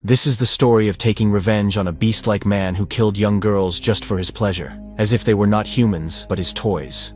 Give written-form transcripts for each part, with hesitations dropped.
This is the story of taking revenge on a beast-like man who killed young girls just for his pleasure, as if they were not humans, but his toys.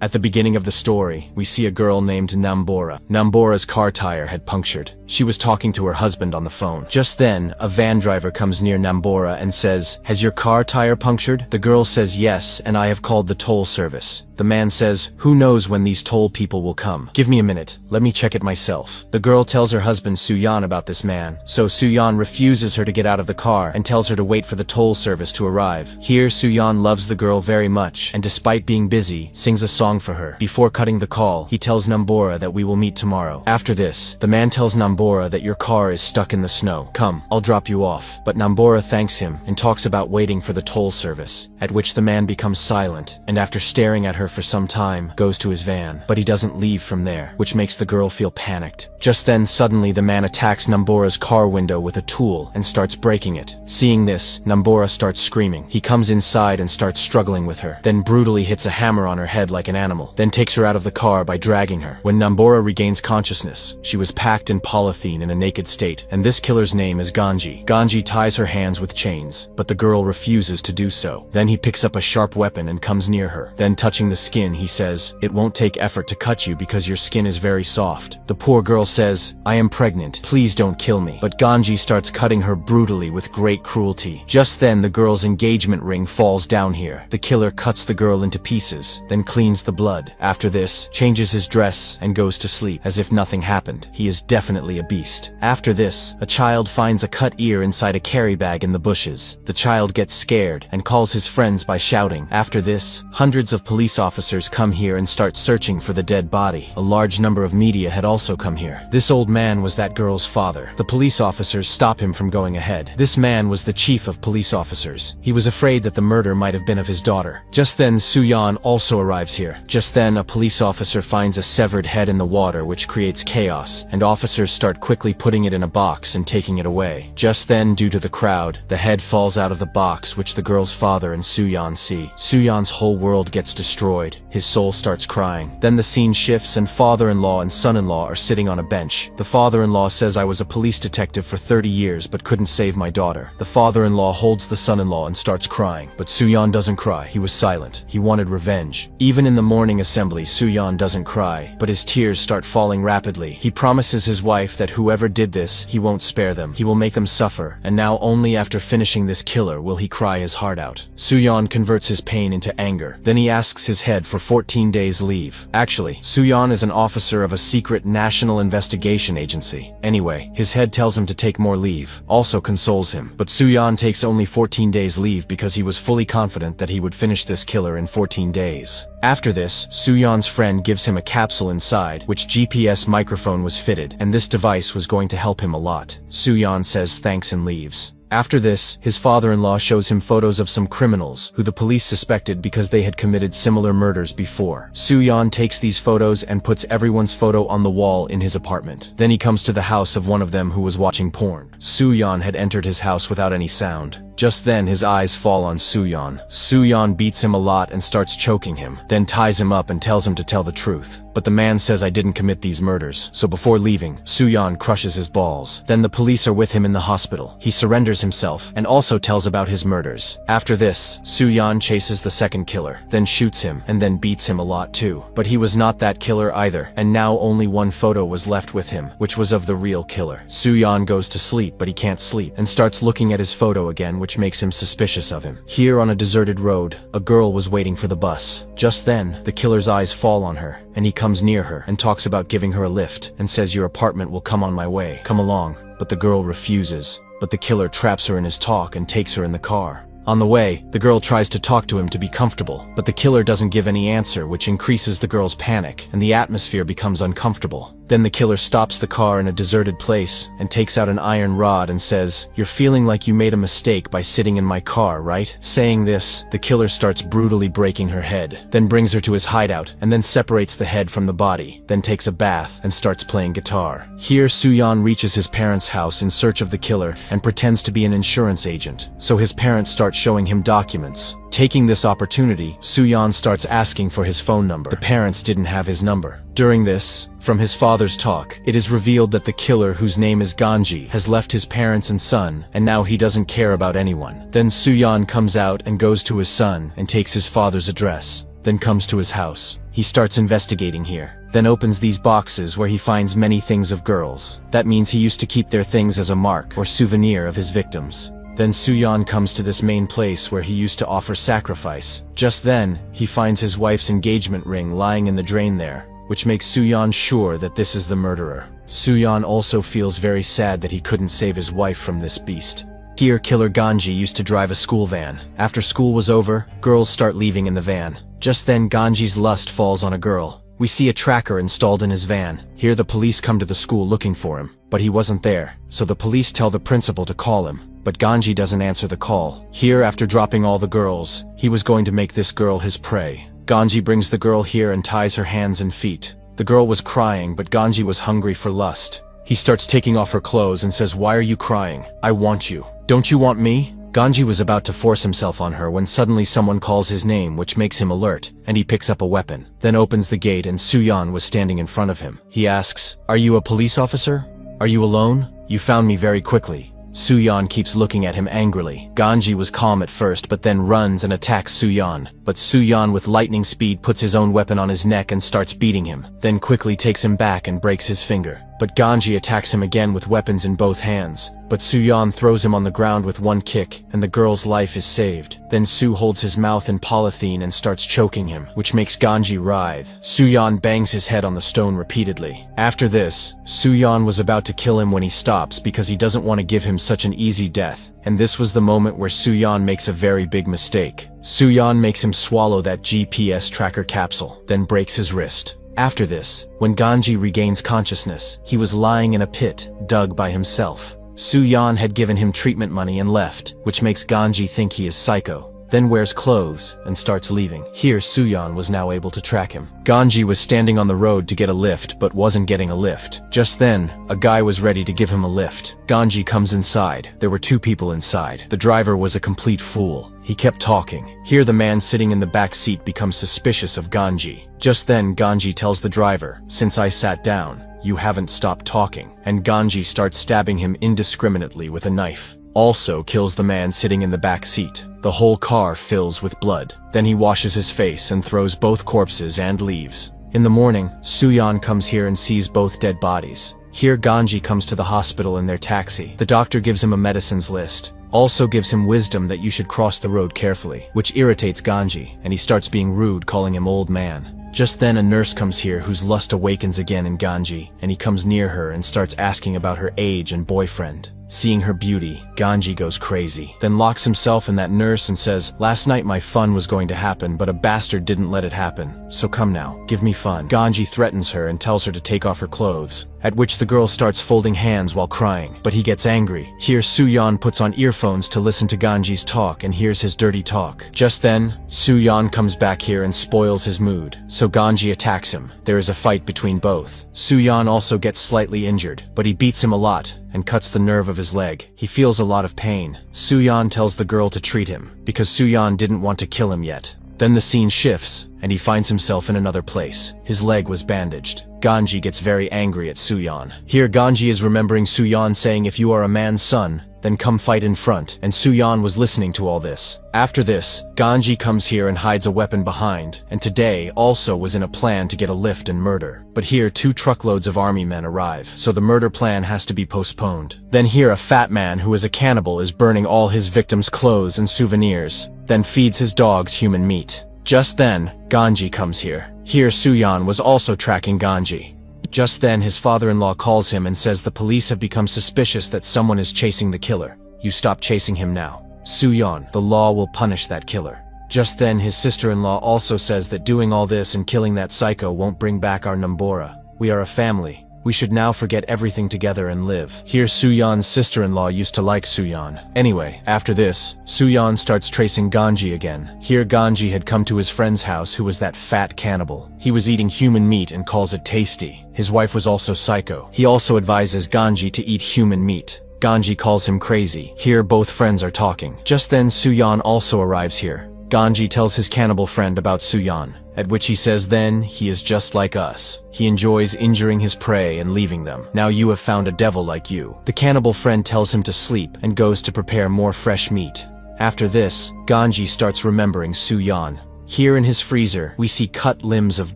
At the beginning of the story, we see a girl named Nambora. Nambora's car tire had punctured. She was talking to her husband on the phone. Just then, a van driver comes near Nambora and says, "Has your car tire punctured?" The girl says yes, and I have called the toll service. The man says, "Who knows when these toll people will come? Give me a minute, let me check it myself." The girl tells her husband Suyan about this man, so Suyan refuses her to get out of the car and tells her to wait for the toll service to arrive. Here Suyan loves the girl very much, and despite being busy, sings a song for her. Before cutting the call, he tells Nambora that we will meet tomorrow. After this, the man tells Nambora that your car is stuck in the snow. Come, I'll drop you off. But Nambora thanks him and talks about waiting for the toll service, at which the man becomes silent, and after staring at her for some time, goes to his van. But he doesn't leave from there, which makes the girl feel panicked. Just then, suddenly the man attacks Nambora's car window with a tool and starts breaking it. Seeing this, Nambora starts screaming. He comes inside and starts struggling with her, then brutally hits a hammer on her head like an animal, then takes her out of the car by dragging her. When Nambora regains consciousness, she was packed in polythene in a naked state, and this killer's name is Ganji. Ganji ties her hands with chains, but the girl refuses to do so. Then he picks up a sharp weapon and comes near her. Then touching the skin, he says, "It won't take effort to cut you because your skin is very soft." The poor girl says, "I am pregnant, please don't kill me." But Ganji starts cutting her brutally with great cruelty. Just then the girl's engagement ring falls down here. The killer cuts the girl into pieces, then cleans the blood. After this, changes his dress and goes to sleep, as if nothing happened. He is definitely a beast. After this, a child finds a cut ear inside a carry bag in the bushes. The child gets scared and calls his friends by shouting. After this, hundreds of police officers come here and start searching for the dead body. A large number of media had also come here. This old man was that girl's father. The police officers stop him from going ahead. This man was the chief of police officers. He was afraid that the murder might have been of his daughter. Just then, Suyan also arrives here. Just then, a police officer finds a severed head in the water, which creates chaos, and officers start quickly putting it in a box and taking it away. Just then, due to the crowd, the head falls out of the box, which the girl's father and Suyan see. Suyan's whole world gets destroyed. His soul starts crying. Then the scene shifts and father-in-law and son-in-law are sitting on a bench. The father-in-law says, "I was a police detective for 30 years but couldn't save my daughter." The father-in-law holds the son-in-law and starts crying. But Suyan doesn't cry. He was silent. He wanted revenge. Even in the morning assembly, Suyan doesn't cry, but his tears start falling rapidly. He promises his wife that whoever did this, he won't spare them. He will make them suffer, and now only after finishing this killer will he cry his heart out. Suyan converts his pain into anger. Then he asks his head for 14 days leave. Actually, Suyan is an officer of a secret national investigation agency. Anyway, his head tells him to take more leave, also consoles him. But Suyan takes only 14 days leave because he was fully confident that he would finish this killer in 14 days. After this, Suyan's friend gives him a capsule inside, which GPS microphone was fitted, and this device was going to help him a lot. Suyan says thanks and leaves. After this, his father-in-law shows him photos of some criminals who the police suspected because they had committed similar murders before. Suyan takes these photos and puts everyone's photo on the wall in his apartment. Then he comes to the house of one of them who was watching porn. Suyan had entered his house without any sound. Just then his eyes fall on Suyan. Suyan beats him a lot and starts choking him, then ties him up and tells him to tell the truth. But the man says, "I didn't commit these murders." So before leaving, Suyan crushes his balls. Then the police are with him in the hospital. He surrenders himself and also tells about his murders. After this, Suyan chases the second killer, then shoots him and then beats him a lot too. But he was not that killer either, and now only one photo was left with him, which was of the real killer. Suyan goes to sleep, but he can't sleep, and starts looking at his photo again, which makes him suspicious of him. Here on a deserted road, a girl was waiting for the bus. Just then, the killer's eyes fall on her, and he comes near her and talks about giving her a lift, and says, "Your apartment will come on my way. Come along." But the girl refuses. But the killer traps her in his talk and takes her in the car. On the way, the girl tries to talk to him to be comfortable, but the killer doesn't give any answer, which increases the girl's panic, and the atmosphere becomes uncomfortable. Then the killer stops the car in a deserted place and takes out an iron rod and says, "You're feeling like you made a mistake by sitting in my car, right?" Saying this, the killer starts brutally breaking her head, then brings her to his hideout, and then separates the head from the body, then takes a bath and starts playing guitar. Here Suyan reaches his parents' house in search of the killer and pretends to be an insurance agent. So his parents start showing him documents. Taking this opportunity, Suyan starts asking for his phone number. The parents didn't have his number. During this, from his father's talk, it is revealed that the killer, whose name is Ganji, has left his parents and son, and now he doesn't care about anyone. Then Suyan comes out and goes to his son and takes his father's address, then comes to his house. He starts investigating here, then opens these boxes where he finds many things of girls. That means he used to keep their things as a mark or souvenir of his victims. Then Suyan comes to this main place where he used to offer sacrifice. Just then, he finds his wife's engagement ring lying in the drain there, which makes Suyan sure that this is the murderer. Suyan also feels very sad that he couldn't save his wife from this beast. Here, killer Ganji used to drive a school van. After school was over, girls start leaving in the van. Just then, Ganji's lust falls on a girl. We see a tracker installed in his van. Here the police come to the school looking for him, but he wasn't there, so the police tell the principal to call him. But Ganji doesn't answer the call. Here, after dropping all the girls, he was going to make this girl his prey. Ganji brings the girl here and ties her hands and feet. The girl was crying, but Ganji was hungry for lust. He starts taking off her clothes and says, "Why are you crying? I want you. Don't you want me?" Ganji was about to force himself on her when suddenly someone calls his name, which makes him alert, and he picks up a weapon. Then opens the gate and Suyan was standing in front of him. He asks, "Are you a police officer? Are you alone? You found me very quickly." Suyan keeps looking at him angrily. Ganji was calm at first but then runs and attacks Suyan. But Suyan with lightning speed puts his own weapon on his neck and starts beating him, then quickly takes him back and breaks his finger. But Ganji attacks him again with weapons in both hands. But Suyan throws him on the ground with one kick, and the girl's life is saved. Then Su holds his mouth in polythene and starts choking him, which makes Ganji writhe. Suyan bangs his head on the stone repeatedly. After this, Suyan was about to kill him when he stops because he doesn't want to give him such an easy death. And this was the moment where Suyan makes a very big mistake. Suyan makes him swallow that GPS tracker capsule, then breaks his wrist. After this, when Ganji regains consciousness, he was lying in a pit, dug by himself. Suyan had given him treatment money and left, which makes Ganji think he is psycho. Then wears clothes and starts leaving. Here Suyan was now able to track him. Ganji was standing on the road to get a lift but wasn't getting a lift. Just then, a guy was ready to give him a lift. Ganji comes inside. There were two people inside. The driver was a complete fool. He kept talking. Here the man sitting in the back seat becomes suspicious of Ganji. Just then Ganji tells the driver, "Since I sat down, you haven't stopped talking." And Ganji starts stabbing him indiscriminately with a knife. Also kills the man sitting in the back seat. The whole car fills with blood. Then he washes his face and throws both corpses and leaves. In the morning, Suyan comes here and sees both dead bodies. Here Ganji comes to the hospital in their taxi. The doctor gives him a medicines list. Also gives him wisdom that you should cross the road carefully, which irritates Ganji, and he starts being rude, calling him old man. Just then a nurse comes here whose lust awakens again in Ganji, and he comes near her and starts asking about her age and boyfriend. Seeing her beauty, Ganji goes crazy, then locks himself in that nurse and says, "Last night my fun was going to happen, but a bastard didn't let it happen. So come now, give me fun." Ganji threatens her and tells her to take off her clothes, at which the girl starts folding hands while crying, but he gets angry. Here Suyan puts on earphones to listen to Ganji's talk and hears his dirty talk. Just then, Suyan comes back here and spoils his mood, so Ganji attacks him. There is a fight between both. Suyan also gets slightly injured, but he beats him a lot and cuts the nerve of his leg. He feels a lot of pain. Suyan tells the girl to treat him, because Suyan didn't want to kill him yet. Then the scene shifts, and he finds himself in another place. His leg was bandaged. Ganji gets very angry at Suyan. Here Ganji is remembering Suyan saying, "If you are a man's son, then come fight in front," and Suyan was listening to all this. After this, Ganji comes here and hides a weapon behind, and today also was in a plan to get a lift and murder. But here 2 truckloads of army men arrive, so the murder plan has to be postponed. Then here a fat man who is a cannibal is burning all his victims' clothes and souvenirs, then feeds his dogs human meat. Just then, Ganji comes here. Here Suyan was also tracking Ganji. Just then his father-in-law calls him and says the police have become suspicious that someone is chasing the killer. You stop chasing him now. Suyan, the law will punish that killer. Just then his sister-in-law also says that doing all this and killing that psycho won't bring back our Nambora. We are a family. We should now forget everything together and live. Here Suyan's sister-in-law used to like Suyan. Anyway, after this, Suyan starts tracing Ganji again. Here Ganji had come to his friend's house who was that fat cannibal. He was eating human meat and calls it tasty. His wife was also psycho. He also advises Ganji to eat human meat. Ganji calls him crazy. Here both friends are talking. Just then Suyan also arrives here. Ganji tells his cannibal friend about Suyan, at which he says then he is just like us. He enjoys injuring his prey and leaving them. Now you have found a devil like you. The cannibal friend tells him to sleep and goes to prepare more fresh meat. After this, Ganji starts remembering Suyan. Here in his freezer, we see cut limbs of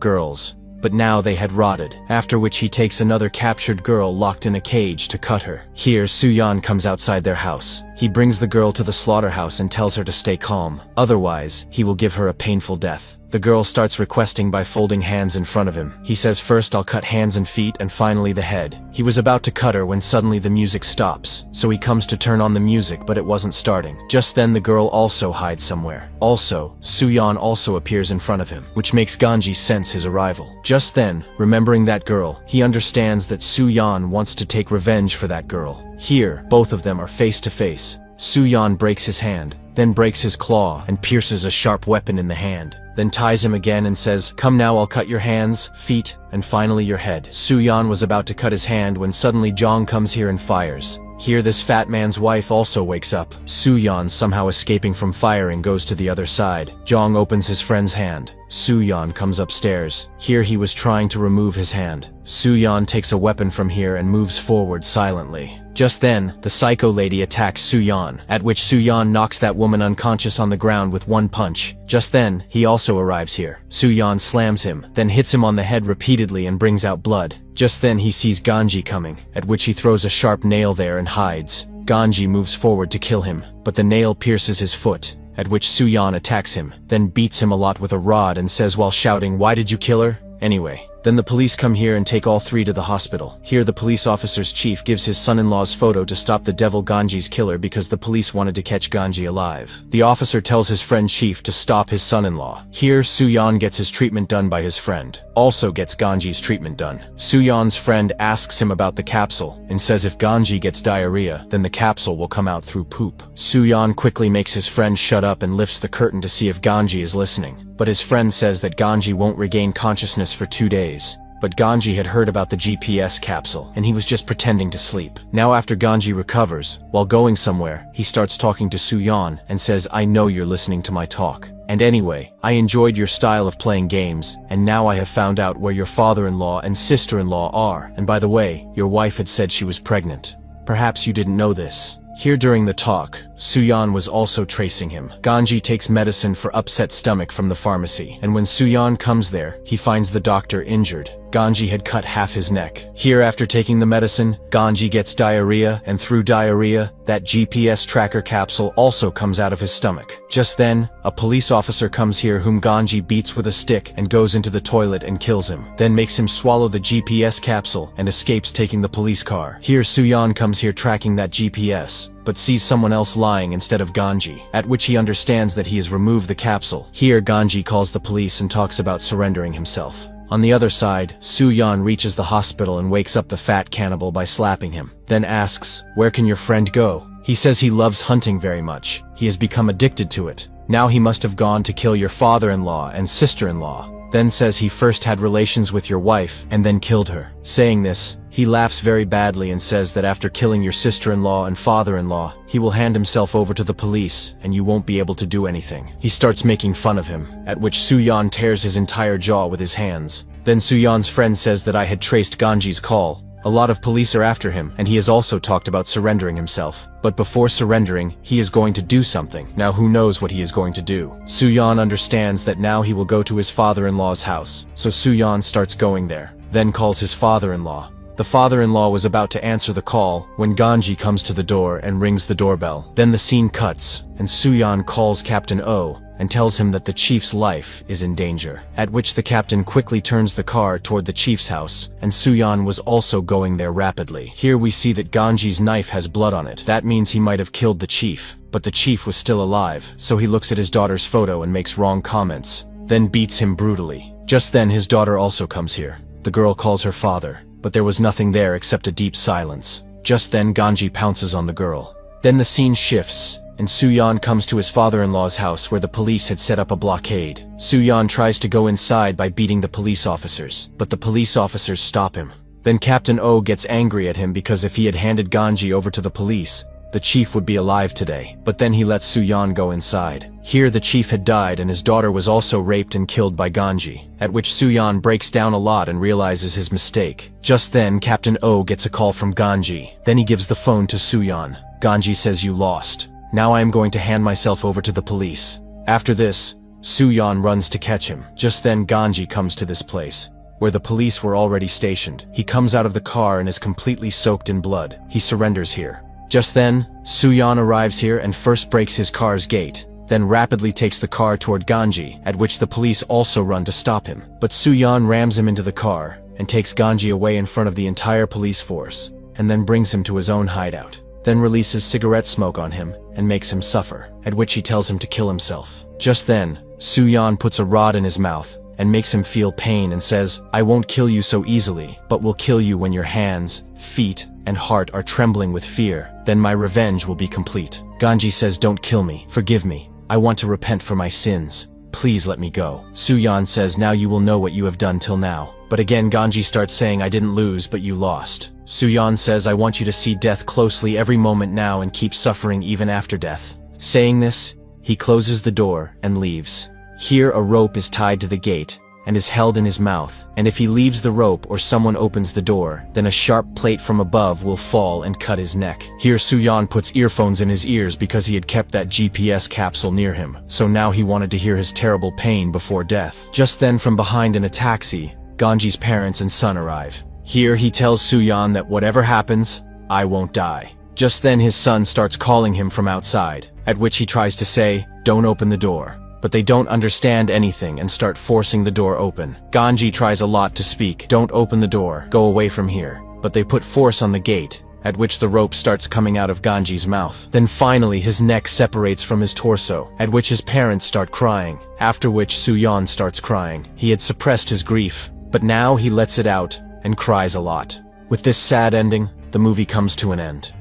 girls, but now they had rotted, after which he takes another captured girl locked in a cage to cut her. Here, Suyan comes outside their house. He brings the girl to the slaughterhouse and tells her to stay calm, otherwise, he will give her a painful death. The girl starts requesting by folding hands in front of him. He says first I'll cut hands and feet and finally the head. He was about to cut her when suddenly the music stops, so he comes to turn on the music but it wasn't starting. Just then the girl also hides somewhere. Also, Suyan also appears in front of him, which makes Ganji sense his arrival. Just then, remembering that girl, he understands that Suyan wants to take revenge for that girl. Here, both of them are face to face. Suyan breaks his hand, then breaks his claw and pierces a sharp weapon in the hand, then ties him again and says, "Come now, I'll cut your hands, feet, and finally your head." Suyan was about to cut his hand when suddenly Jong comes here and fires. Here this fat man's wife also wakes up. Suyan, somehow escaping from firing, goes to the other side. Jong opens his friend's hand. Suyan comes upstairs. Here he was trying to remove his hand. Suyan takes a weapon from here and moves forward silently. Just then, the psycho lady attacks Suyan, at which Suyan knocks that woman unconscious on the ground with one punch. Just then, he also arrives here. Suyan slams him, then hits him on the head repeatedly and brings out blood. Just then he sees Ganji coming, at which he throws a sharp nail there and hides. Ganji moves forward to kill him, but the nail pierces his foot, at which Suyan attacks him, then beats him a lot with a rod and says while shouting, "Why did you kill her?" Anyway, then the police come here and take all three to the hospital. Here the police officer's chief gives his son-in-law's photo to stop the devil Ganji's killer because the police wanted to catch Ganji alive. The officer tells his friend chief to stop his son-in-law. Here Suyan gets his treatment done by his friend, also gets Ganji's treatment done. Suyan's friend asks him about the capsule and says if Ganji gets diarrhea, then the capsule will come out through poop. Suyan quickly makes his friend shut up and lifts the curtain to see if Ganji is listening. But his friend says that Ganji won't regain consciousness for 2 days. But Ganji had heard about the GPS capsule, and he was just pretending to sleep. Now after Ganji recovers, while going somewhere, he starts talking to Suyan and says, "I know you're listening to my talk. And anyway, I enjoyed your style of playing games, and now I have found out where your father-in-law and sister-in-law are. And by the way, your wife had said she was pregnant. Perhaps you didn't know this." Here during the talk, Suyan was also tracing him. Ganji takes medicine for upset stomach from the pharmacy, and when Suyan comes there, he finds the doctor injured. Ganji had cut half his neck. Here after taking the medicine, Ganji gets diarrhea, and through diarrhea, that GPS tracker capsule also comes out of his stomach. Just then, a police officer comes here whom Ganji beats with a stick and goes into the toilet and kills him, then makes him swallow the GPS capsule and escapes taking the police car. Here Suyan comes here tracking that GPS, but sees someone else lying instead of Ganji, at which he understands that he has removed the capsule. Here Ganji calls the police and talks about surrendering himself. On the other side, Suyan reaches the hospital and wakes up the fat cannibal by slapping him, then asks, "Where can your friend go?" He says he loves hunting very much. He has become addicted to it. Now he must have gone to kill your father-in-law and sister-in-law. Then says he first had relations with your wife and then killed her. Saying this, he laughs very badly and says that after killing your sister-in-law and father-in-law, he will hand himself over to the police and you won't be able to do anything. He starts making fun of him, at which Suyan tears his entire jaw with his hands. Then Suyan's friend says that I had traced Ganji's call. A lot of police are after him, and he has also talked about surrendering himself. But before surrendering, he is going to do something. Now who knows what he is going to do? Suyan understands that now he will go to his father-in-law's house, so Suyan starts going there, then calls his father-in-law. The father-in-law was about to answer the call when Ganji comes to the door and rings the doorbell. Then the scene cuts, and Suyan calls Captain O and tells him that the chief's life is in danger, at which the captain quickly turns the car toward the chief's house, and Suyan was also going there rapidly. Here we see that Ganji's knife has blood on it. That means he might have killed the chief, but the chief was still alive, so he looks at his daughter's photo and makes wrong comments, then beats him brutally. Just then his daughter also comes here. The girl calls her father, but there was nothing there except a deep silence. Just then Ganji pounces on the girl. Then the scene shifts, and Suyan comes to his father-in-law's house where the police had set up a blockade. Suyan tries to go inside by beating the police officers, but the police officers stop him. Then Captain O gets angry at him because if he had handed Ganji over to the police, the chief would be alive today. But then he lets Suyan go inside. Here the chief had died and his daughter was also raped and killed by Ganji, at which Suyan breaks down a lot and realizes his mistake. Just then Captain O gets a call from Ganji. Then he gives the phone to Suyan. Ganji says, "You lost. Now I am going to hand myself over to the police." After this, Suyan runs to catch him. Just then Ganji comes to this place, where the police were already stationed. He comes out of the car and is completely soaked in blood. He surrenders here. Just then, Suyan arrives here and first breaks his car's gate, then rapidly takes the car toward Ganji, at which the police also run to stop him. But Suyan rams him into the car and takes Ganji away in front of the entire police force, and then brings him to his own hideout. Then releases cigarette smoke on him and makes him suffer, at which he tells him to kill himself. Just then, Suyan puts a rod in his mouth and makes him feel pain and says, "I won't kill you so easily, but will kill you when your hands, feet, and heart are trembling with fear. Then my revenge will be complete." Ganji says, "Don't kill me. Forgive me. I want to repent for my sins. Please let me go." Suyan says, "Now you will know what you have done till now." But again Ganji starts saying, "I didn't lose, but you lost." Suyan says, "I want you to see death closely every moment now and keep suffering even after death." Saying this, he closes the door and leaves. Here a rope is tied to the gate and is held in his mouth, and if he leaves the rope or someone opens the door, then a sharp plate from above will fall and cut his neck. Here Suyan puts earphones in his ears because he had kept that GPS capsule near him, so now he wanted to hear his terrible pain before death. Just then from behind in a taxi, Ganji's parents and son arrive. Here he tells Suyan that whatever happens, I won't die. Just then his son starts calling him from outside, at which he tries to say, "Don't open the door." But they don't understand anything and start forcing the door open. Ganji tries a lot to speak, "Don't open the door, go away from here." But they put force on the gate, at which the rope starts coming out of Ganji's mouth. Then finally his neck separates from his torso, at which his parents start crying, after which Suyan starts crying. He had suppressed his grief, but now he lets it out and cries a lot. With this sad ending, the movie comes to an end.